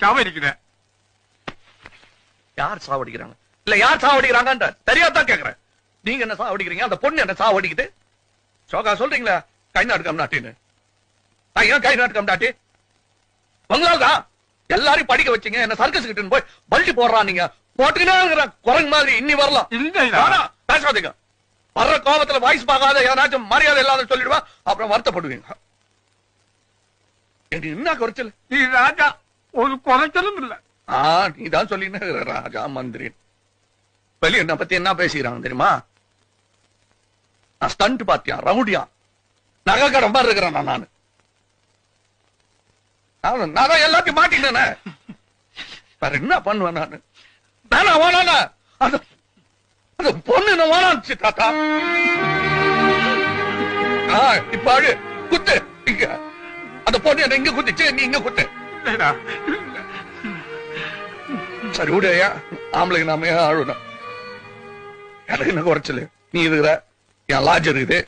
சாவடிக்கிற. யார் சாவடிக்கிறாங்க? இல்ல யார் சாவடிக்கிறாங்க தெரியாதான் கேக்குறேன். நீங்க என்ன சாவடிக்கிறீங்க? அந்த பொண்ணு என்ன சாவடிக்குது? சோகா சொல்றீங்களா கை நாட்டுக்கம் நாட்டின்னு? ஏன் கை நாட்டுக்கம் நாட்டி? உங்களால்தான் எல்லாரையும் படிக்க வச்சீங்க. என்ன சர்க்கஸ் கிட்ட போய் பல்ட்டி போடுறான். நீங்க போட்டுக்கிட்டே குரங்கு மாதிரி இன்னி வரலாம். இல்ல பேசாதீங்க. வர்ற கோபத்துல வாய்ஸ் பார்க்காத ஏதாச்சும் மரியாதை இல்லாத சொல்லிடுவா, அப்புறம் வருத்தப்படுவீங்க. என்ன குறைச்சல்? நீ ராஜா, ஒரு குறைச்சலும் இல்ல. நீதான் சொல்லின்னு ராஜா மந்திரி. வெளிய என்ன பத்தி என்ன பேசிக்கிறாங்க தெரியுமா? நான் ஸ்டண்ட் பாத்தியா, ரவுடியா, நகை கடை மாதிரி இருக்கிறேன் நானு. நான் தான் எல்லாத்தையும் மாட்டினேன். வேற என்ன பண்ணுவேன் நானு? நானா வானா அந்த பொண்ணு என்ன வானாச்சு தாத்தா. இப்ப அழு குத்து. இங்க அந்த பொண்ணு என்ன இங்க குத்துச்சு, நீ இங்க குத்து. சரி விடையா, ஆம்பளைக்கு நாம அழுணும். எனக்கு என்ன குறைச்சல? நீ இருக்கிற, என் லாட்ஜ் இருக்குது,